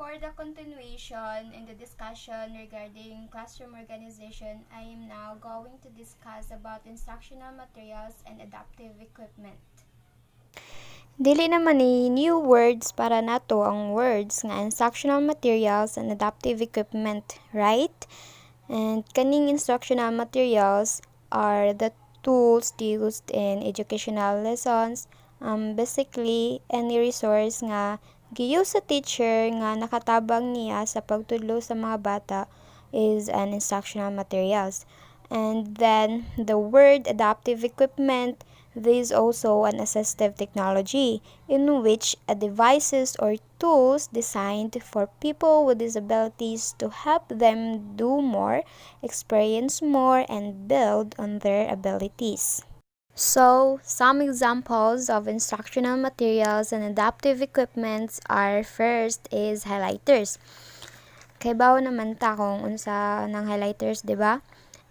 For the continuation in the discussion regarding classroom organization, I am now going to discuss about instructional materials and adaptive equipment. Dili naman ni new words para nato ang words nga instructional materials and adaptive equipment, right? And kaning instructional materials are the tools used in educational lessons. Basically, any resource nga giuse sa teacher nga nakatabang niya sa pagtudlo sa mga bata is an instructional materials. And then the word adaptive equipment, this is also an assistive technology in which a devices or tools designed for people with disabilities to help them do more, experience more, and build on their abilities. So, some examples of instructional materials and adaptive equipments are first is highlighters. Kay bawo naman ta kung unsa ng highlighters, di ba?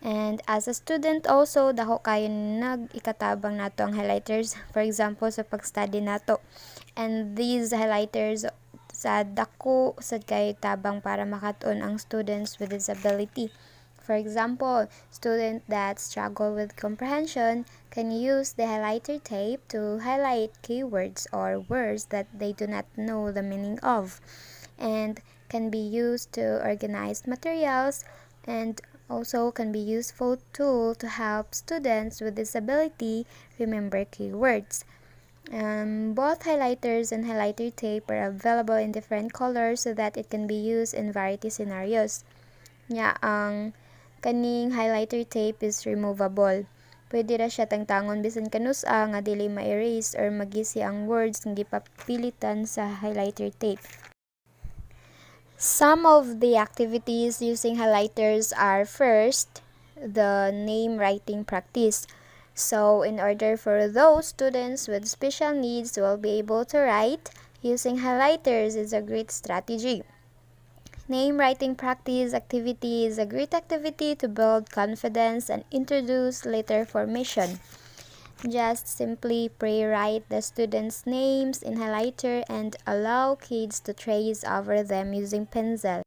And as a student also, dako kayo nag-ikatabang nato ang highlighters. For example, sa pag-study nato. And these highlighters sa dako sad kayo tabang para makatun ang students with disability. For example, students that struggle with comprehension can use the highlighter tape to highlight keywords or words that they do not know the meaning of, and can be used to organize materials, and also can be useful tool to help students with disability remember keywords. Both highlighters and highlighter tape are available in different colors so that it can be used in variety scenarios. Ang kaning highlighter tape is removable. Pwede ra siya tangtangon bisan kanusa nga dili ma-erase or magisi ang words nga gipapilitan sa highlighter tape. Some of the activities using highlighters are first, the name writing practice. So, in order for those students with special needs will be able to write, using highlighters is a great strategy. Name writing practice activity is a great activity to build confidence and introduce letter formation. Just simply pre-write the students' names in highlighter and allow kids to trace over them using pencil.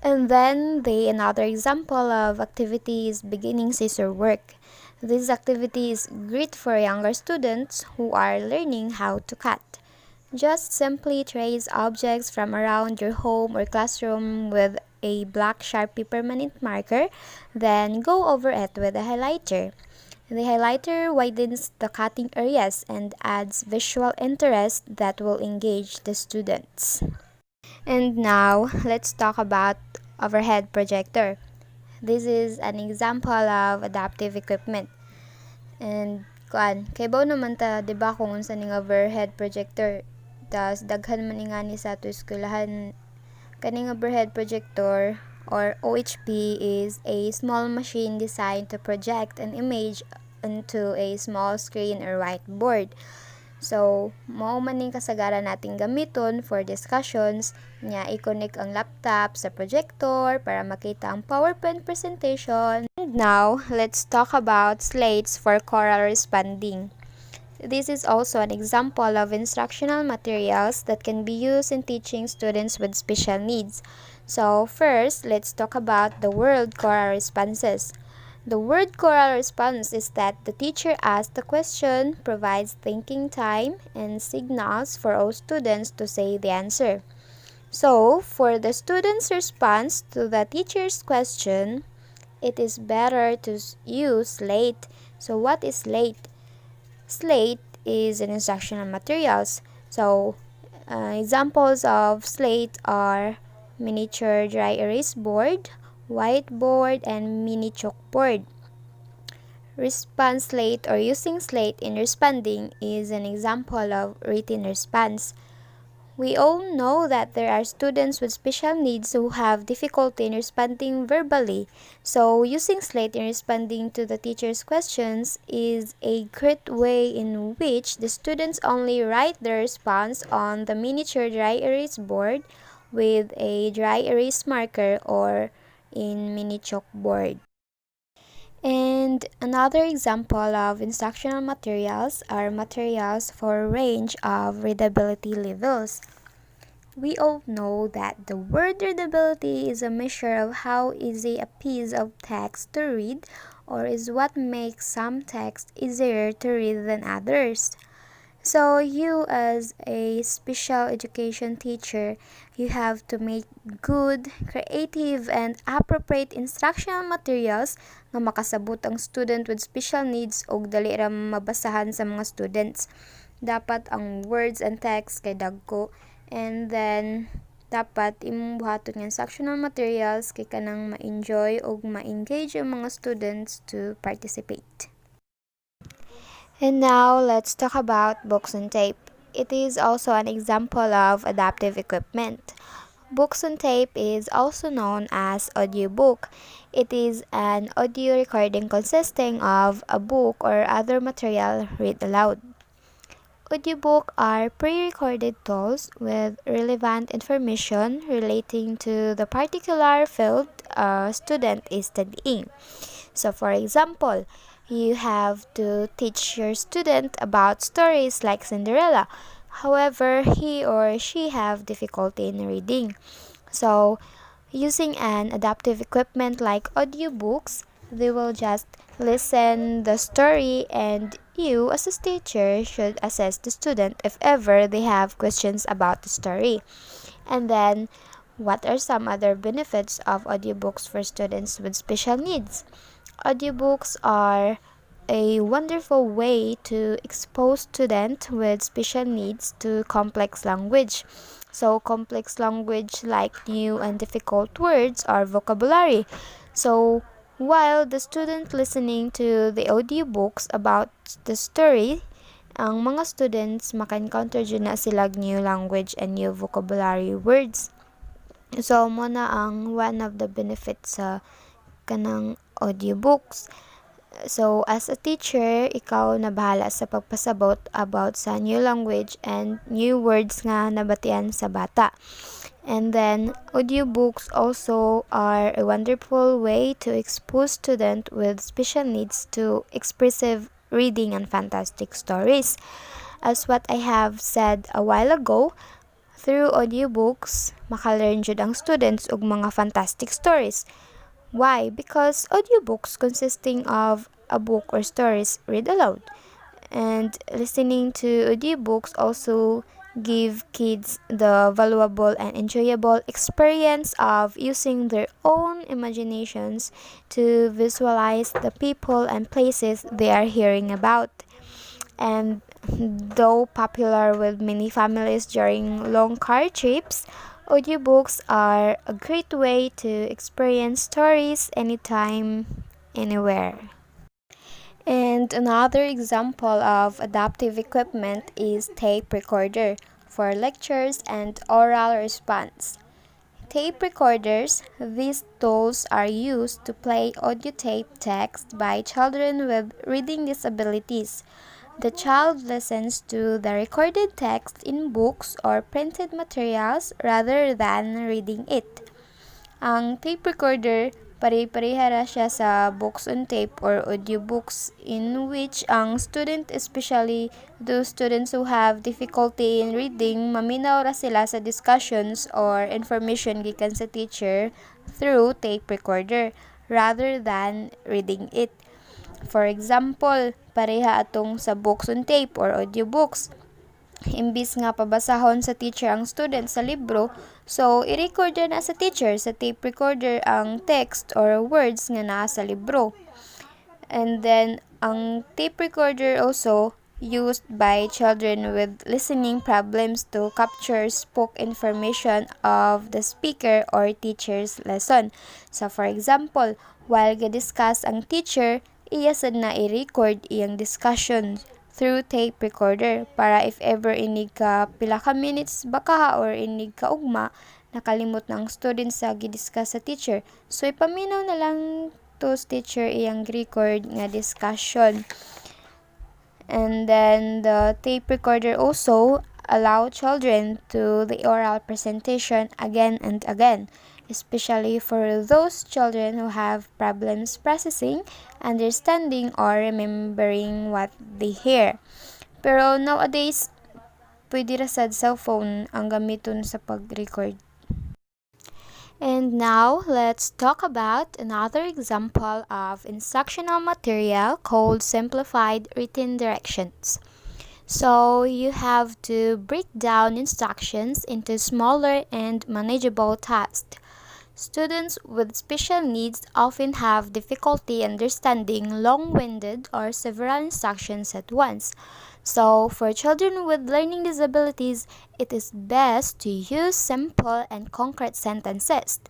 And then another example of activity is beginning scissor work. This activity is great for younger students who are learning how to cut. Just simply trace objects from around your home or classroom with a black Sharpie permanent marker, then go over it with a highlighter. The highlighter widens the cutting areas and adds visual interest that will engage the students. And now, let's talk about overhead projector. This is an example of adaptive equipment. And kay bawo naman ta, di ba, kung unsa ning overhead projector, tas daghan man nga ni sa ato eskwelahan. Kaning overhead projector or OHP is a small machine designed to project an image into a small screen or whiteboard. So, mao man ning kasagaran nating gamiton for discussions, nya i-connect ang laptop sa projector para makita ang PowerPoint presentation. And now, let's talk about slates for choral responding. This is also an example of instructional materials that can be used in teaching students with special needs. So first, let's talk about the word choral responses. The word choral response is that the teacher asks the question, provides thinking time, and signals for all students to say the answer. So, for the student's response to the teacher's question, it is better to use slate. So, what is slate? Slate is an instructional materials. So, examples of slate are miniature dry erase board, whiteboard, and mini chalkboard. Response slate or using slate in responding is an example of written response. We all know that there are students with special needs who have difficulty in responding verbally. So, using slate in responding to the teacher's questions is a great way in which the students only write their response on the miniature dry erase board with a dry erase marker or in mini chalkboard. And another example of instructional materials are materials for a range of readability levels. We all know that the word readability is a measure of how easy a piece of text to read, or is what makes some text easier to read than others. So you as a special education teacher, you have to make good, creative, and appropriate instructional materials nga makasabot ang student with special needs og dali ra mabasahan sa mga students. Dapat ang words and text kay dagko, and then dapat imong buhaton nga instructional materials kay kanang ma-enjoy og ma-engage ang mga students to participate. And now, let's talk about books on tape. It is also an example of adaptive equipment. Books on tape is also known as audiobook. It is an audio recording consisting of a book or other material read aloud. Audiobook are pre-recorded tools with relevant information relating to the particular field a student is studying. So, for example, you have to teach your student about stories like Cinderella. However, he or she have difficulty in reading. So, using an adaptive equipment like audiobooks, they will just listen the story, and you as a teacher should assess the student if ever they have questions about the story. And then, what are some other benefits of audiobooks for students with special needs? Audiobooks are a wonderful way to expose students with special needs to complex language. So, complex language like new and difficult words or vocabulary. So, while the student listening to the audiobooks about the story, ang mga students maka-encounter dyan na sila new language and new vocabulary words. So, mo na ang one of the benefits sa kanang audiobooks. So, as a teacher, ikaw na bahala sa pagpasabot about sa new language and new words nga nabatian sa bata. And then, audiobooks also are a wonderful way to expose students with special needs to expressive reading and fantastic stories. As what I have said a while ago, through audiobooks, makalearn jud ang students og mga fantastic stories. Why? Because audiobooks consisting of a book or stories read aloud. And listening to audiobooks also give kids the valuable and enjoyable experience of using their own imaginations to visualize the people and places they are hearing about. And though popular with many families during long car trips, audiobooks are a great way to experience stories anytime, anywhere. And another example of adaptive equipment is tape recorder for lectures and oral response. Tape recorders, these tools are used to play audio tape text by children with reading disabilities. The child listens to the recorded text in books or printed materials rather than reading it. Ang tape recorder, pare-pareha ra siya sa books on tape or audiobooks, in which ang student, especially those students who have difficulty in reading, maminaw ra sila sa discussions or information gikan sa teacher through tape recorder rather than reading it. For example, pareha atong sa books on tape or audiobooks. Imbis nga pabasahon sa teacher ang student sa libro, so i-record na sa teacher sa tape recorder ang text or words nga naa sa libro. And then, ang tape recorder also used by children with listening problems to capture spoke information of the speaker or teacher's lesson. So, for example, while ga-discuss ang teacher, iya sad na i-record iyang discussion through tape recorder para if ever inig ka pila ka minutes baka or inig ka ugma, nakalimot na ang student sa gidiscuss sa teacher. So, ipaminaw na lang to teacher iyang record nga discussion. And then, the tape recorder also allow children to the oral presentation again and again, especially for those children who have problems processing, understanding, or remembering what they hear. Pero nowadays, pwede ra sad cellphone ang gamiton sa pag-record. And now, let's talk about another example of instructional material called simplified written directions. So, you have to break down instructions into smaller and manageable tasks. Students with special needs often have difficulty understanding long-winded or several instructions at once. So, for children with learning disabilities, it is best to use simple and concrete sentences.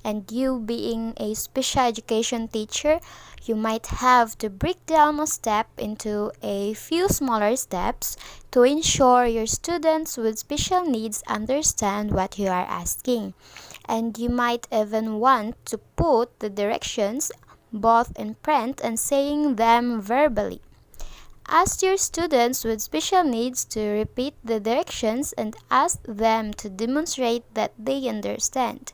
And you, being a special education teacher, you might have to break down a step into a few smaller steps to ensure your students with special needs understand what you are asking. And you might even want to put the directions both in print and saying them verbally. Ask your students with special needs to repeat the directions and ask them to demonstrate that they understand.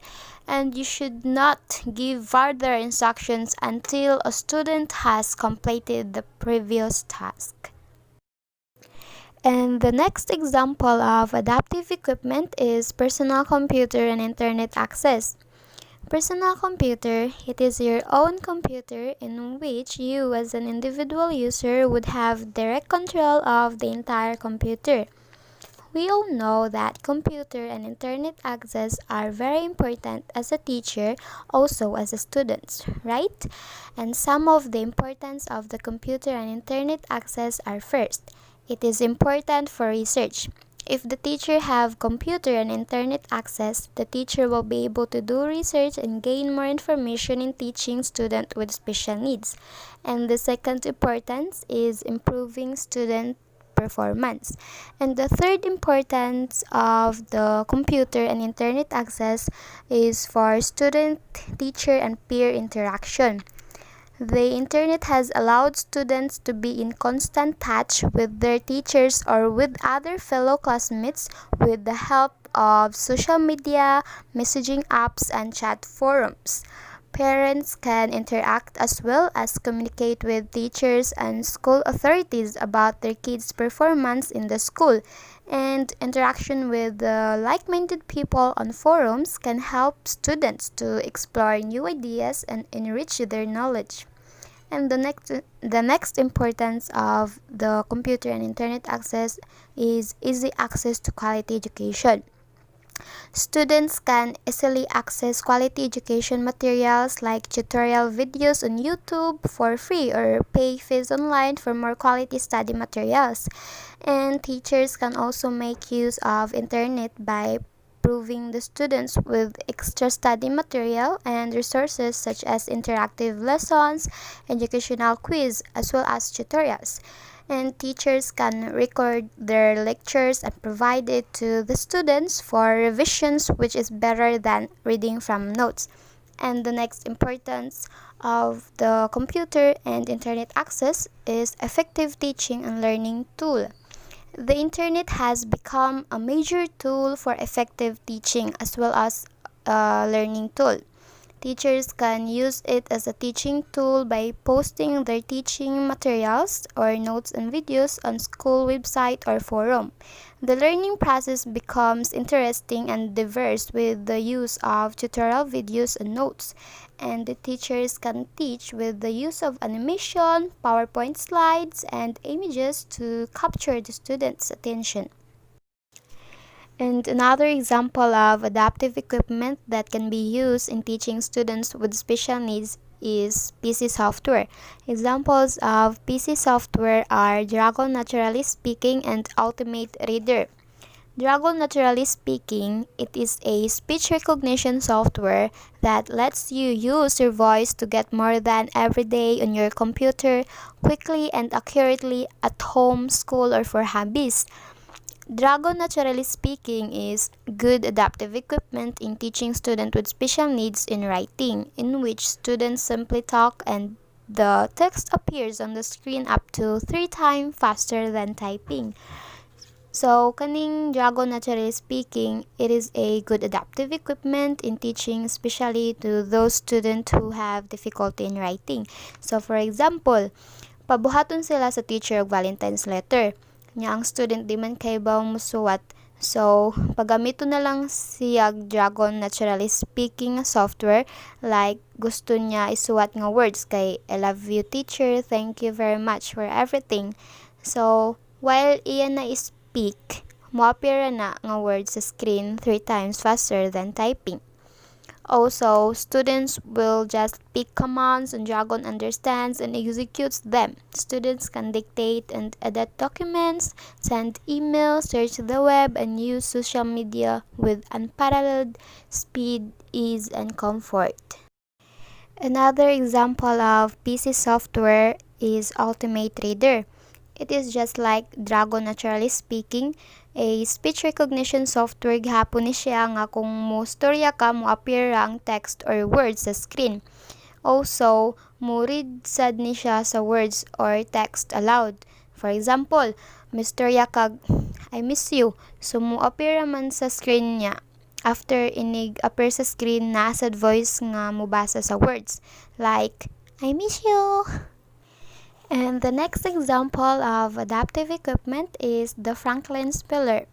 And you should not give further instructions until a student has completed the previous task. And the next example of adaptive equipment is personal computer and internet access. Personal computer, it is your own computer in which you as an individual user would have direct control of the entire computer. We all know that computer and internet access are very important as a teacher, also as a student, right? And some of the importance of the computer and internet access are: first, it is important for research. If the teacher have computer and internet access, the teacher will be able to do research and gain more information in teaching students with special needs. And the second importance is improving student performance. And the third importance of the computer and internet access is for student, teacher, and peer interaction. The internet has allowed students to be in constant touch with their teachers or with other fellow classmates with the help of social media, messaging apps, and chat forums. Parents can interact as well as communicate with teachers and school authorities about their kids' performance in the school. And interaction with like-minded people on forums can help students to explore new ideas and enrich their knowledge. And the next importance of the computer and internet access is easy access to quality education. Students can easily access quality education materials like tutorial videos on YouTube for free or pay fees online for more quality study materials. And teachers can also make use of internet by providing the students with extra study material and resources such as interactive lessons, educational quiz, as well as tutorials. And teachers can record their lectures and provide it to the students for revisions, which is better than reading from notes. And the next importance of the computer and internet access is effective teaching and learning tool. The internet has become a major tool for effective teaching as well as a learning tool. Teachers can use it as a teaching tool by posting their teaching materials or notes and videos on school website or forum. The learning process becomes interesting and diverse with the use of tutorial videos and notes. And the teachers can teach with the use of animation, PowerPoint slides, and images to capture the students' attention. And another example of adaptive equipment that can be used in teaching students with special needs is PC software. Examples of PC software are Dragon Naturally Speaking and Ultimate Reader. Dragon Naturally Speaking, it is a speech recognition software that lets you use your voice to get more than every day on your computer quickly and accurately at home, school, or for hobbies. Dragon Naturally Speaking is good adaptive equipment in teaching students with special needs in writing, in which students simply talk and the text appears on the screen up to 3 times faster than typing. So, kaning Dragon Naturally Speaking, it is a good adaptive equipment in teaching, especially to those students who have difficulty in writing. So, for example, pabuhaton sila sa teacher og Valentine's letter. nya ang student di man kay ba musuwat. So, paggamito na lang siya Dragon Naturally Speaking software, like gusto niya isuwat nga words kay I love you teacher, thank you very much for everything. So, while iyan na speak, mo-appear na nga words sa screen 3 times faster than typing. Also, students will just pick commands and Dragon understands and executes them. Students can dictate and edit documents, send emails, search the web, and use social media with unparalleled speed, ease, and comfort. Another example of PC software is Ultimate Reader. It is just like Dragon Naturally Speaking, a speech recognition software gihapon ni siya nga kung mo-storya ka mo appear ang text or words sa screen. Also, mo read sad ni siya sa words or text aloud. For example, mistorya kag I miss you. So mo appear man sa screen niya. After inig appear sa screen na sad voice nga mubasa sa words like I miss you. And the next example of adaptive equipment is the Franklin Speller.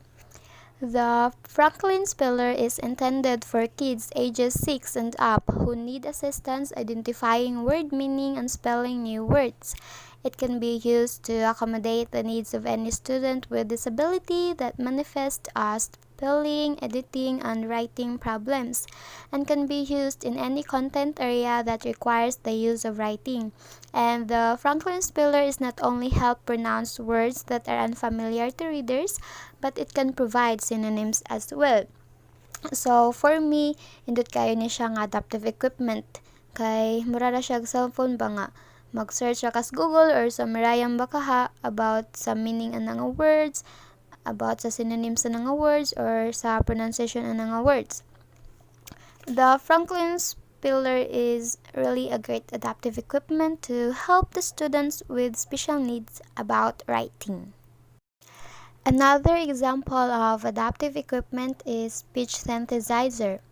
The Franklin Speller is intended for kids ages 6 and up who need assistance identifying word meaning and spelling new words. It can be used to accommodate the needs of any student with disability that manifest as spelling, editing, and writing problems, and can be used in any content area that requires the use of writing. And the Franklin Speller is not only help pronounce words that are unfamiliar to readers, but it can provide synonyms as well. So for me, indot kayo ni siya nga adaptive equipment kay mura ra siya cellphone ba nga mag-search ra kas Google or sa marayang bakaha about sa meaning ana nga words, about sa synonyms ana nga words or sa pronunciation ana nga words. The Franklin Speller is really a great adaptive equipment to help the students with special needs about writing. Another example of adaptive equipment is speech synthesizer.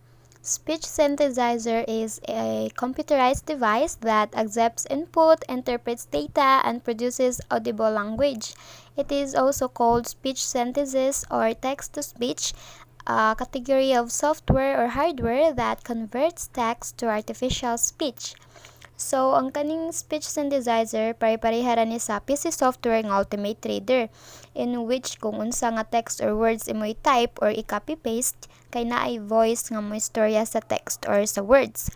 Speech synthesizer is a computerized device that accepts input, interprets data, and produces audible language. It is also called speech synthesis or text-to-speech, a category of software or hardware that converts text to artificial speech. So, ang kaning speech synthesizer, pare-pareha ni sa PC software ng Ultimate Reader, in which kung unsa nga text or words imoy type or i-copy-paste, kay naay voice nga mo istorya sa text or sa words.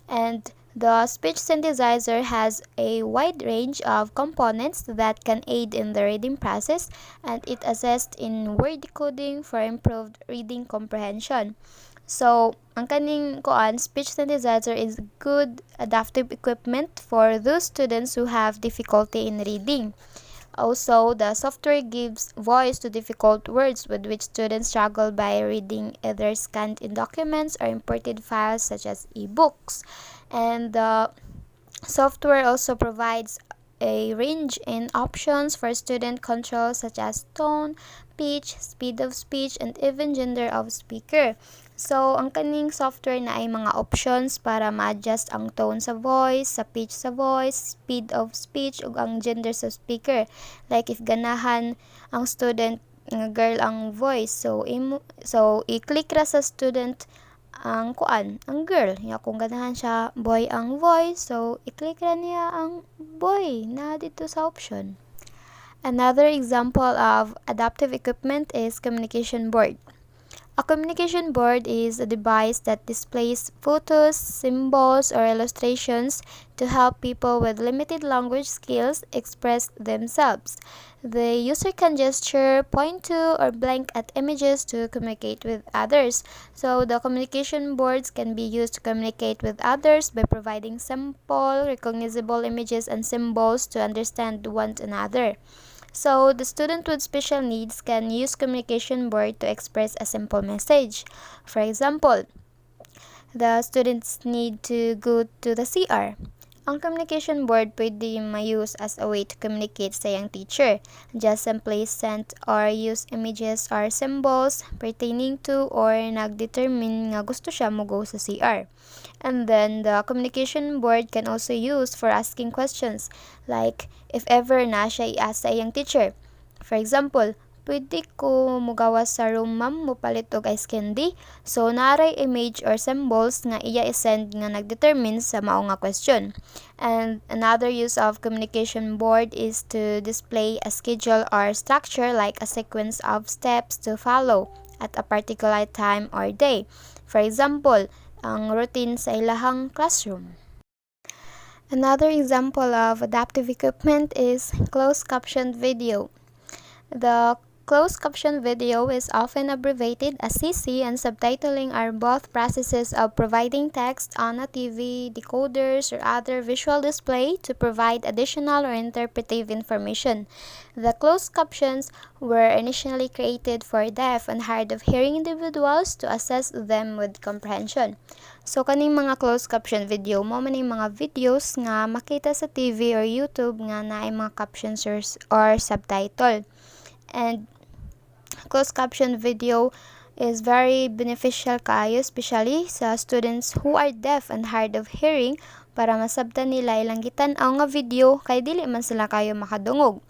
And the speech synthesizer has a wide range of components that can aid in the reading process, and it assists in word decoding for improved reading comprehension. So, ang kaning speech synthesizer is good adaptive equipment for those students who have difficulty in reading. Also, the software gives voice to difficult words with which students struggle by reading either scanned in documents or imported files such as ebooks. And the software also provides a range in options for student control such as tone, pitch, speed of speech, and even gender of speaker. So, ang kaning software na ay mga options para ma-adjust ang tone sa voice, sa pitch sa voice, speed of speech, ug ang gender sa speaker. Like if ganahan ang student nga girl ang voice, so i-click ra sa student ang girl. Ya kung ganahan siya boy ang voice, so i-click ra niya ang boy na dito sa option. Another example of adaptive equipment is communication board. A communication board is a device that displays photos, symbols, or illustrations to help people with limited language skills express themselves. The user can gesture, point to, or blank at images to communicate with others. So the communication boards can be used to communicate with others by providing simple, recognizable images and symbols to understand one another. So, the student with special needs can use communication board to express a simple message. For example, the students need to go to the CR. Ang communication board pwede ma-use as a way to communicate sa iyang teacher. Just simply send or use images or symbols pertaining to or nagdetermine nga gusto siya mo go sa CR. And then, the communication board can also use for asking questions, like if ever na siya i-ask sa iyang teacher. For example, pwede ko mugawas sa room ma'am mopalit og ice candy. So naray image or symbols nga iya isend nga nagdetermine sa mao nga question. And another use of communication board is to display a schedule or structure like a sequence of steps to follow at a particular time or day. For example, ang routine sa ilahang classroom. Another example of adaptive equipment is closed captioned video. The closed caption video is often abbreviated as CC, and subtitling are both processes of providing text on a TV, decoders, or other visual display to provide additional or interpretive information. The closed captions were initially created for deaf and hard of hearing individuals to assess them with comprehension. So kaning mga closed caption video mo man yung mga videos nga makita sa TV or YouTube nga naay mga captions or subtitle. And closed caption video is very beneficial kaayo, especially sa students who are deaf and hard of hearing, para masabtan nila ilang gitan-aw nga video kay dili man sila kayo makadungog.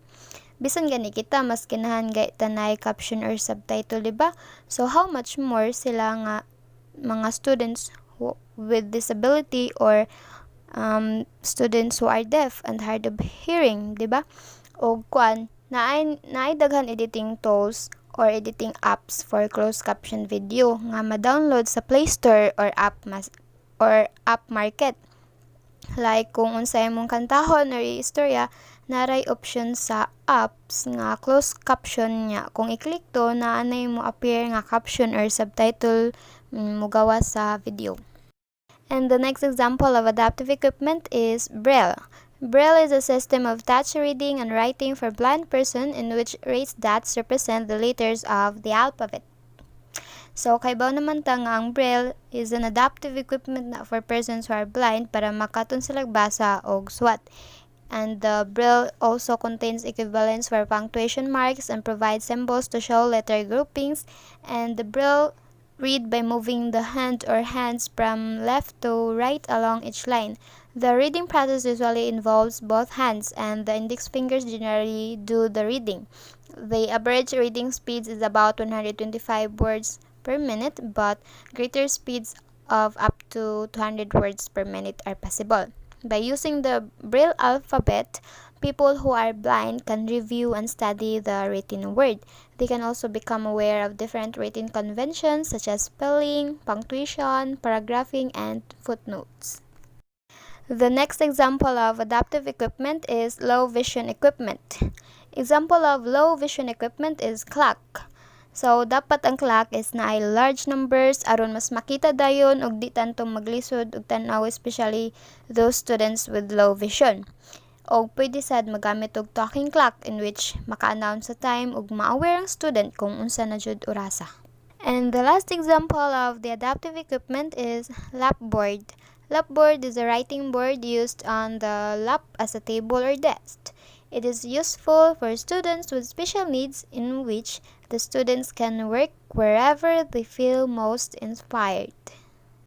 Bisan gani kita mas kinahan gay tanay caption or subtitle, diba? So how much more sila nga mga students with disability or students who are deaf and hard of hearing, diba? O kuan naay daghan editing tools or editing apps for closed caption video nga ma-download sa Play Store or app market. Like kung unsay imong kantahon or istorya, naray option sa apps nga closed caption nya. Kung i-click to, naanay mo appear nga caption or subtitle mugawa sa video. And the next example of adaptive equipment is Braille. Braille is a system of touch reading and writing for blind person in which raised dots represent the letters of the alphabet. So, kaibaw naman ta nga ang Braille is an adaptive equipment na for persons who are blind para makaton sila basa og suwat. And the Braille also contains equivalents for punctuation marks and provides symbols to show letter groupings. And the Braille read by moving the hand or hands from left to right along each line. The reading process usually involves both hands, and the index fingers generally do the reading. The average reading speed is about 125 words per minute, but greater speeds of up to 200 words per minute are possible. By using the Braille alphabet, people who are blind can review and study the written word. They can also become aware of different written conventions such as spelling, punctuation, paragraphing, and footnotes. The next example of adaptive equipment is low vision equipment. Example of low vision equipment is clock. So, dapat ang clock is na ay large numbers aron mas makita dayon og di tantong maglisod og tan-aw, especially those students with low vision. O pwede sad magamit og talking clock in which maka-announce sa time ug ma-aware ang student kung unsa na jud orasa. And the last example of the adaptive equipment is lapboard. Lapboard is a writing board used on the lap as a table or desk. It is useful for students with special needs in which the students can work wherever they feel most inspired.